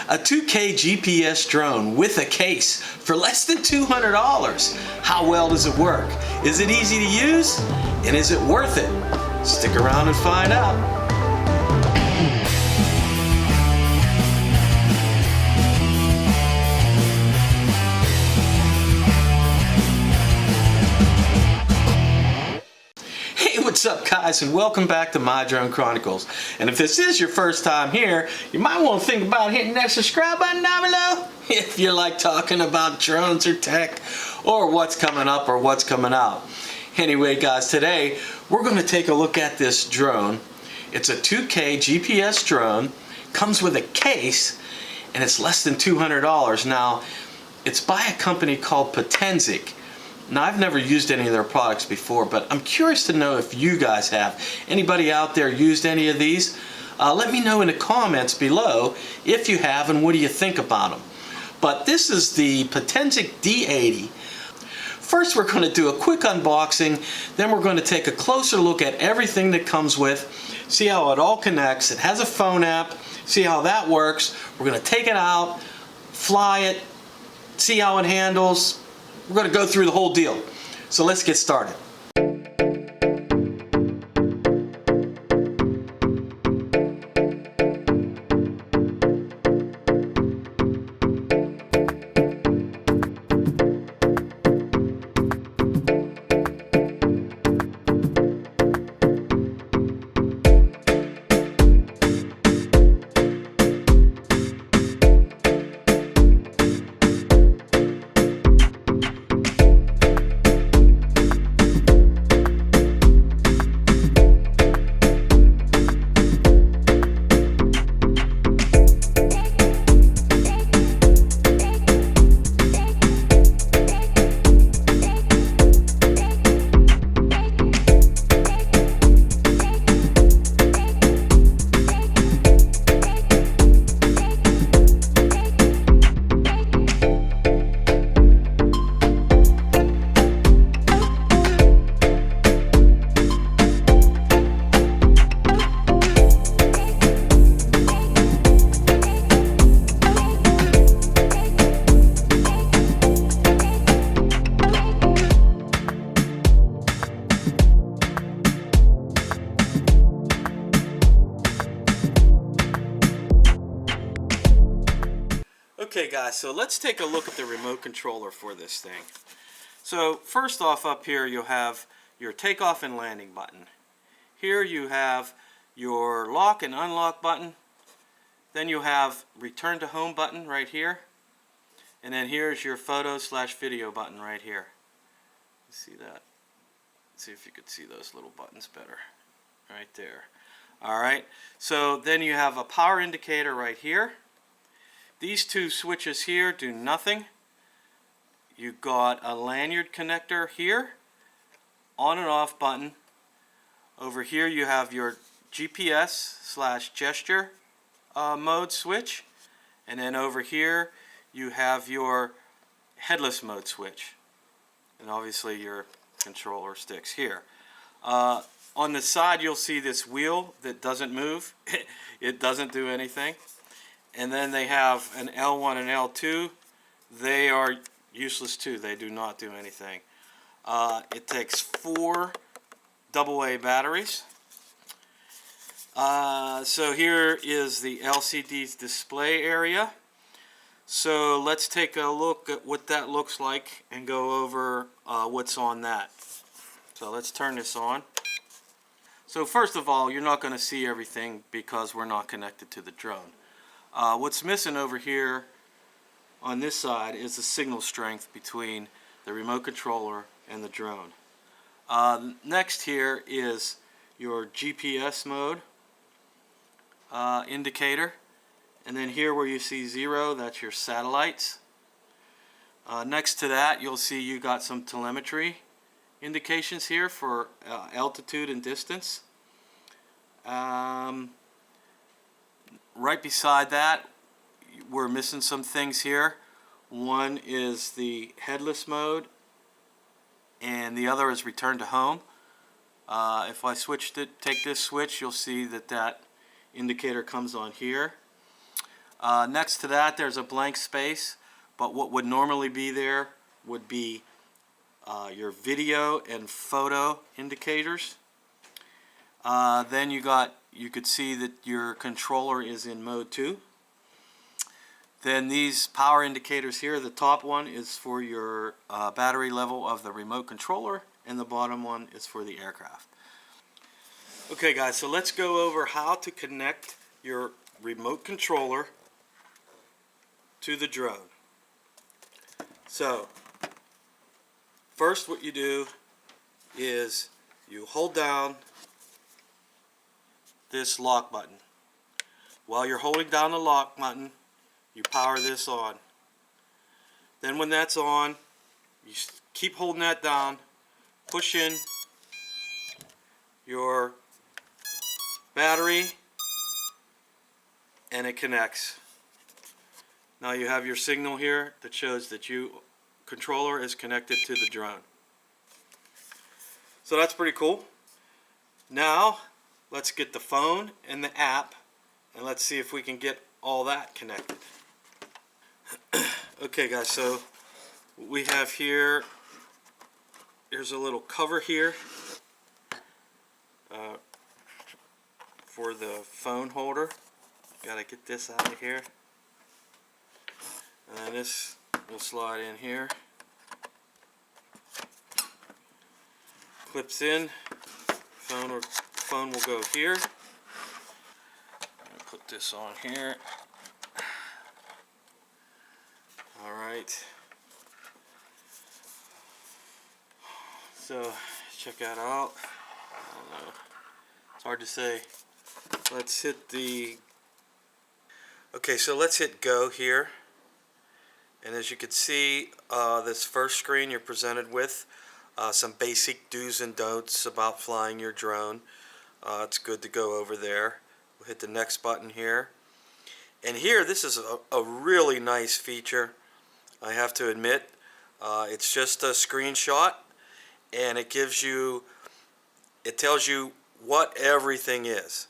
A 2K GPS drone with a case for less than $200. How well does it work? Is it easy to use? And is it worth it? Stick around and find out. What's up, guys, and welcome back to My Drone Chronicles. And if this is your first time here, you might want to think about hitting that subscribe button down below if you like talking about drones or tech or what's coming up or what's coming out. Anyway, guys, today we're going to take a look at this drone. It's a 2K GPS drone, comes with a case, and it's less than $200. Now, it's by a company called Potensic. Now, I've never used any of their products before, but I'm curious to know if you guys have. Anybody out there used any of these? Let me know in the comments below if you have and what do you think about them. But this is the Potensic D80. First, we're going to do a quick unboxing, then we're going to take a closer look at everything that comes with, see how it all connects. It has a phone app, see how that works. We're going to take it out, fly it, see how it handles. We're going to go through the whole deal. So let's get started. Okay, guys, so let's take a look at the remote controller for this thing. So first off, up here you'll have your takeoff and landing button. Here you have your lock and unlock button. Then you have return to home button right here. And then here's your photo/video button right here. See that? Let's see if you could see those little buttons better. Right there. Alright, so then you have a power indicator right here. These two switches here do nothing. You've got a lanyard connector here, on and off button. Over here you have your GPS/gesture mode switch, and then over here you have your headless mode switch, and obviously your controller sticks here. On the side you'll see this wheel that doesn't move. It doesn't do anything. And then they have an L1 and L2. They are useless too. They do not do anything. It takes 4 AA batteries. So here is the LCD display area. So let's take a look at what that looks like and go over what's on that. So let's turn this on. So first of all, you're not going to see everything because we're not connected to the drone. What's missing over here on this side is the signal strength between the remote controller and the drone. Next here is your GPS mode indicator, and then here where you see 0, that's your satellites. Next to that you'll see you got some telemetry indications here for altitude and distance. Right beside that, we're missing some things here. One is the headless mode, and the other is return to home. If I take this switch, you'll see that that indicator comes on here. Next to that there's a blank space, but what would normally be there would be your video and photo indicators. Then you could see that your controller is in mode 2. Then these power indicators here, the top one is for your battery level of the remote controller, and the bottom one is for the aircraft. Okay guys, so let's go over how to connect your remote controller to the drone. So first what you do is you hold down this lock button. While you're holding down the lock button, you power this on. Then when that's on, you keep holding that down, push in your battery, and it connects. Now you have your signal here that shows that your controller is connected to the drone. So that's pretty cool. Now let's get the phone and the app, and let's see if we can get all that connected. Okay guys, so what we have here, there's a little cover here for the phone holder. Gotta get this out of here, and this will slide in here, clips in, phone will go here. I'm gonna put this on here. Alright, so check that out. I don't know, it's hard to say. Let's hit the... Okay, so let's hit go here, and as you can see, this first screen you're presented with some basic do's and don'ts about flying your drone. It's good to go over there. We'll hit the next button here, and here this is a really nice feature, I have to admit. It's just a screenshot, and it tells you what everything is.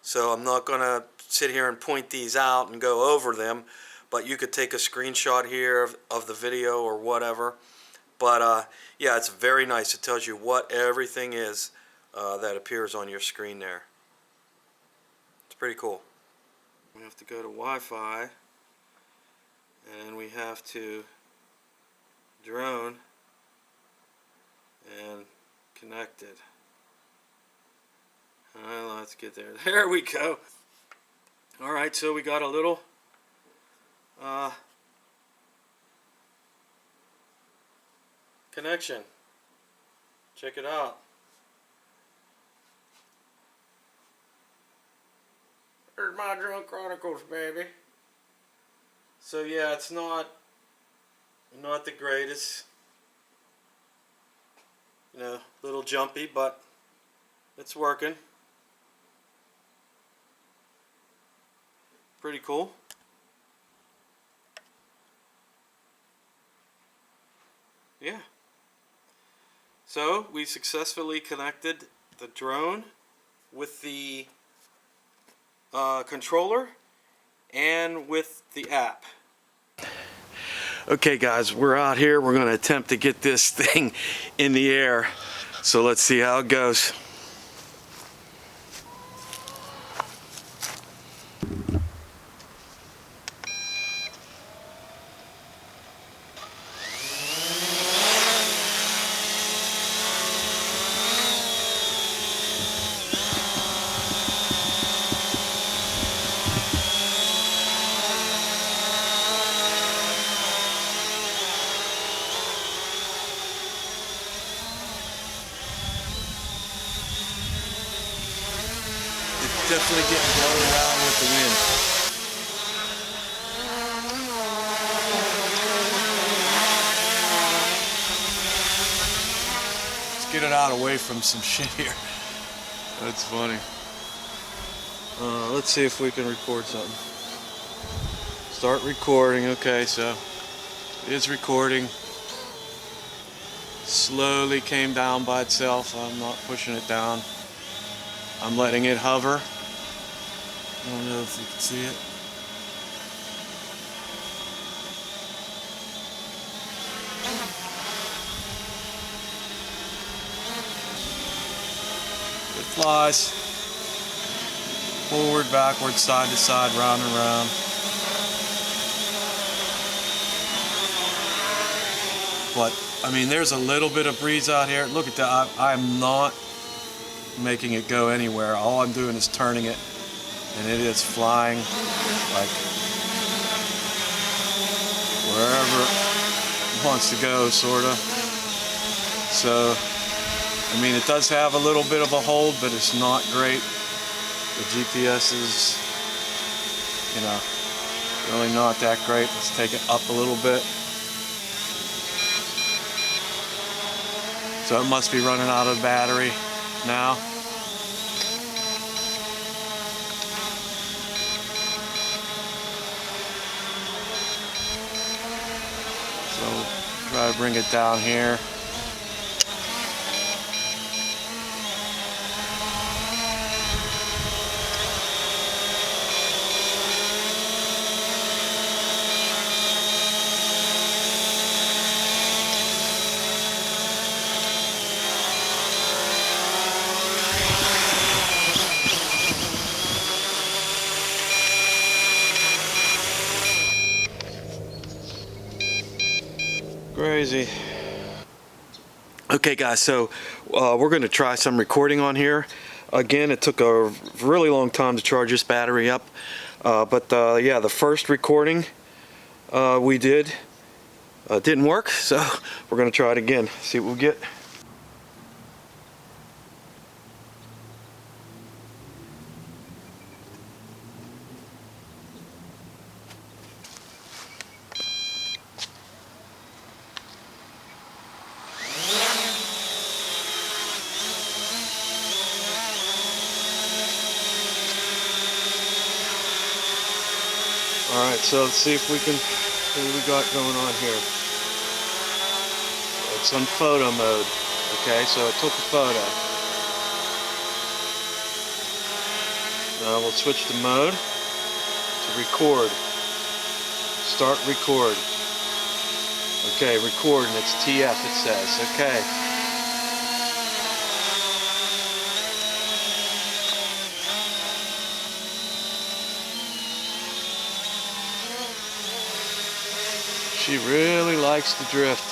So I'm not going to sit here and point these out and go over them, but you could take a screenshot here of the video or whatever. But yeah, it's very nice. It tells you what everything is that appears on your screen there. It's pretty cool. We have to go to Wi-Fi, and we have to drone and connect it. Alright, let's get there. There we go. Alright, so we got a little connection. Check it out. There's my Drone Chronicles, baby. So yeah, it's not the greatest. You know, a little jumpy, but it's working. Pretty cool. Yeah. So we successfully connected the drone with the controller and with the app. Okay guys, we're out here. We're going to attempt to get this thing in the air. So let's see how it goes. Definitely getting blown around with the wind. Let's get it out away from some shit here. That's funny. Let's see if we can record something. Start recording. Okay, so it is recording. Slowly came down by itself. I'm not pushing it down. I'm letting it hover. I don't know if you can see it. flies. Forward, backward, side to side, round and round. But, I mean, there's a little bit of breeze out here. Look at that. I'm not making it go anywhere. All I'm doing is turning it, and it is flying like wherever it wants to go, sort of. So, I mean, it does have a little bit of a hold, but it's not great. The GPS is, you know, really not that great. Let's take it up a little bit. So it must be running out of battery now. So try to bring it down here. Crazy. Okay guys, so we're going to try some recording on here. Again, it took a really long time to charge this battery up, but yeah, the first recording we did didn't work, so we're going to try it again, see what we get. Alright, so let's see if we can, what we got going on here. So it's on photo mode. Okay, so it took a photo. Now we'll switch the mode to record. Start record. Okay, record, and it's TF it says. Okay. She really likes to drift.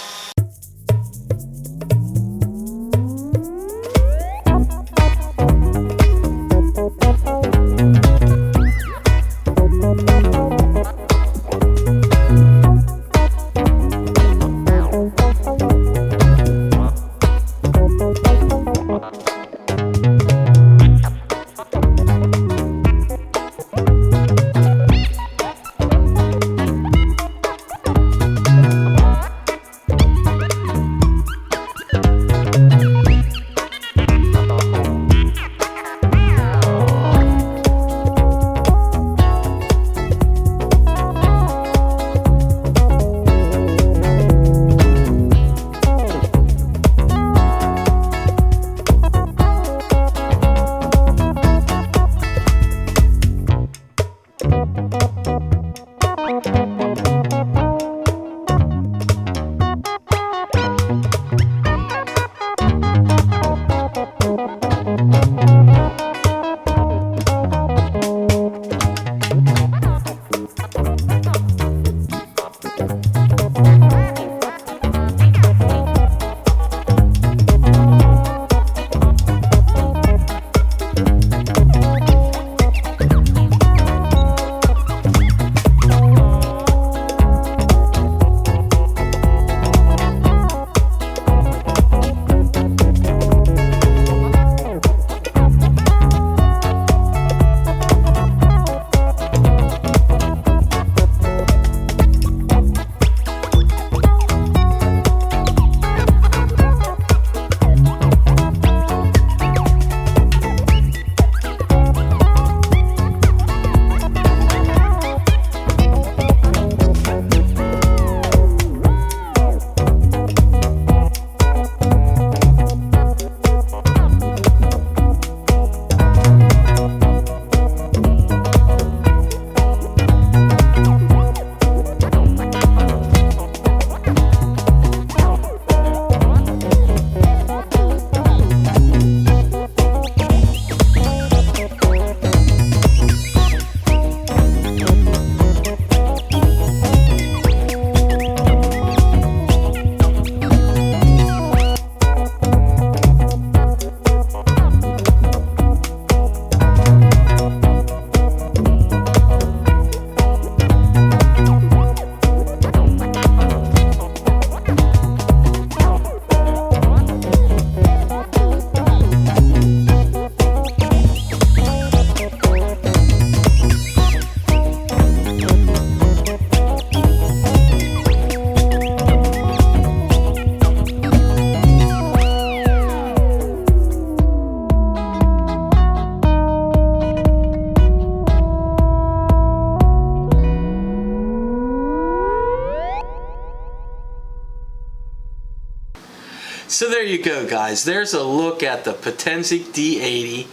So there you go, guys. There's a look at the Potensic D80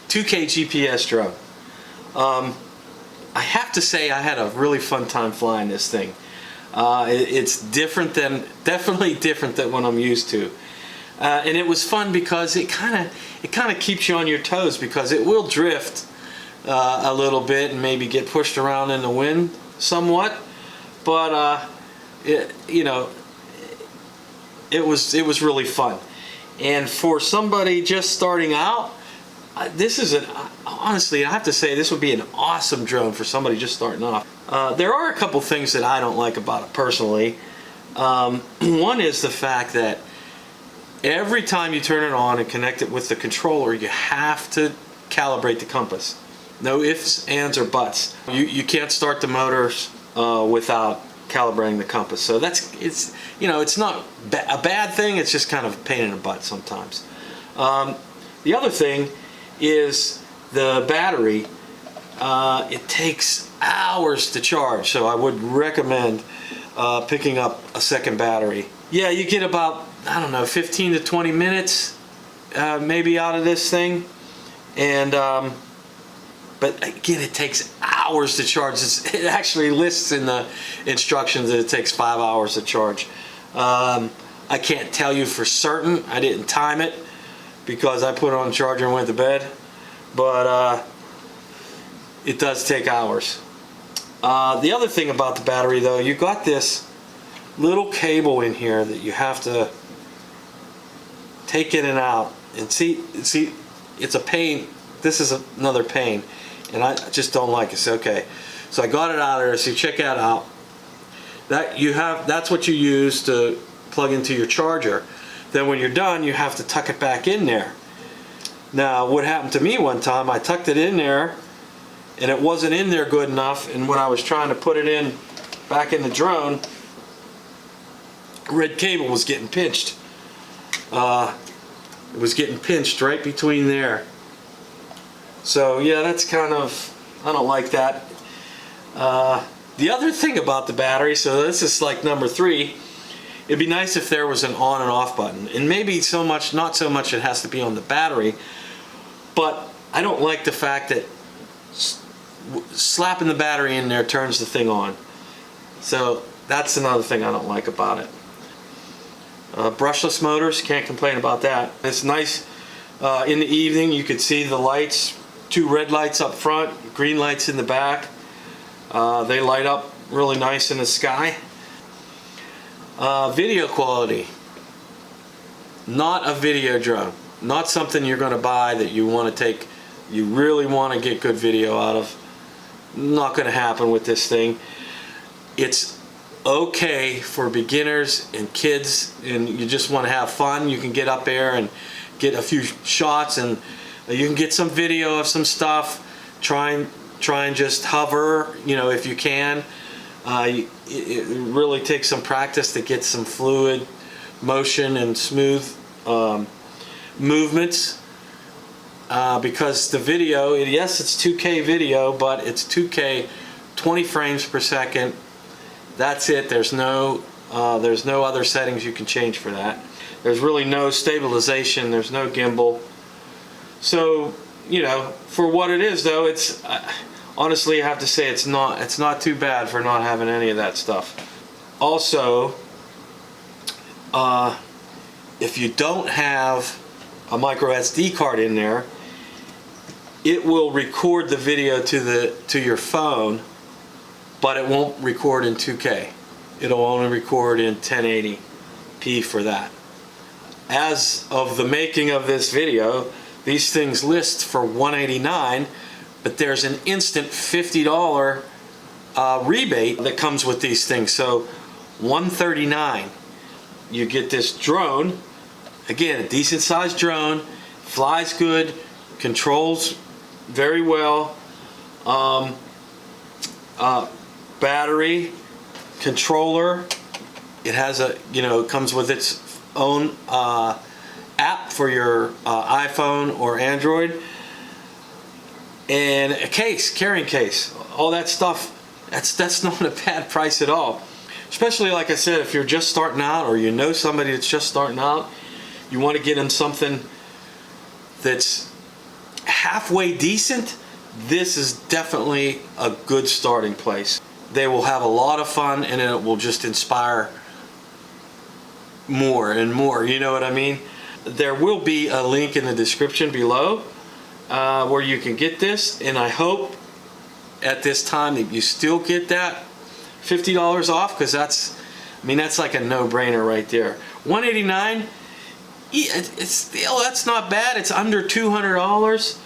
2K GPS drone. I have to say I had a really fun time flying this thing. It's definitely different than what I'm used to. And it was fun because it kind of keeps you on your toes, because it will drift a little bit and maybe get pushed around in the wind somewhat. But it was really fun. And for somebody just starting out, honestly, I have to say, this would be an awesome drone for somebody just starting off. There are a couple things that I don't like about it personally. One is the fact that every time you turn it on and connect it with the controller, you have to calibrate the compass. No ifs, ands, or buts. You can't start the motors without calibrating the compass. So it's not a bad thing. It's just kind of a pain in the butt sometimes. The other thing is the battery. It takes hours to charge, so I would recommend picking up a second battery. Yeah, you get about, I don't know, 15 to 20 minutes maybe out of this thing, and but again, it takes hours to charge. It actually lists in the instructions that it takes 5 hours to charge. I can't tell you for certain. I didn't time it because I put it on the charger and went to bed, but it does take hours. The other thing about the battery, though, you got this little cable in here that you have to take in and out, and see it's a pain. This is another pain, and I just don't like it. Okay, so I got it out of there. So check that out. That's what you use to plug into your charger. Then when you're done, you have to tuck it back in there. Now, what happened to me one time, I tucked it in there and it wasn't in there good enough, and when I was trying to put it in back in the drone, red cable was getting pinched. It was getting pinched right between there. So yeah, that's kind of, I don't like that. The other thing about the battery, so this is like number 3, it'd be nice if there was an on and off button, and maybe not so much it has to be on the battery, but I don't like the fact that slapping the battery in there turns the thing on. So that's another thing I don't like about it. Brushless motors, can't complain about that. It's nice in the evening. You could see the lights, 2 red lights up front, green lights in the back. They light up really nice in the sky. Video quality, not a video drone, not something you're going to buy that you want to take, you really want to get good video out of. Not going to happen with this thing. It's okay for beginners and kids, and you just want to have fun. You can get up there and get a few shots, and you can get some video of some stuff. Try and just hover, if you can. It really takes some practice to get some fluid motion and smooth movements, because the video, yes, it's 2K video, but it's 2K 20 frames per second. That's it. There's no other settings you can change for that. There's really no stabilization. There's no gimbal. So for what it is, though, it's honestly, I have to say it's not too bad for not having any of that stuff. Also, if you don't have a micro SD card in there, it will record the video to your phone, but it won't record in 2K. It'll only record in 1080p for that. As of the making of this video, these things list for $189, but there's an instant $50 rebate that comes with these things. So $139, you get this drone. Again, a decent sized drone, flies good, controls very well. Battery, controller. It has it comes with its own app for your iPhone or Android, and a carrying case, all that stuff. That's not a bad price at all. Especially, like I said, if you're just starting out, or somebody that's just starting out, you want to get them something that's halfway decent, this is definitely a good starting place. They will have a lot of fun, and it will just inspire more and more, you know what I mean? There will be a link in the description below where you can get this, and I hope at this time that you still get that $50 off, because that's, I mean, that's like a no-brainer right there. $189, yeah, it's still, that's not bad. It's under $200,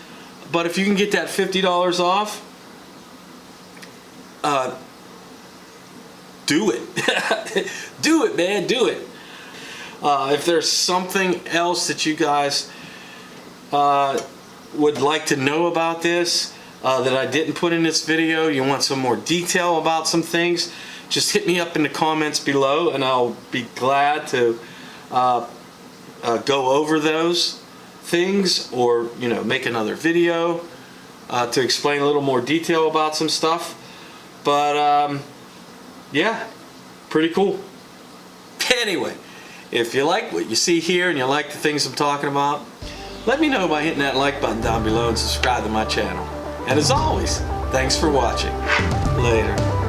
but if you can get that $50 off, do it. Do it, man, do it. If there's something else that you guys would like to know about this that I didn't put in this video, you want some more detail about some things, just hit me up in the comments below, and I'll be glad to go over those things, or you know, make another video to explain a little more detail about some stuff. But yeah, pretty cool. Anyway, if you like what you see here and you like the things I'm talking about, let me know by hitting that like button down below and subscribe to my channel. And as always, thanks for watching. Later.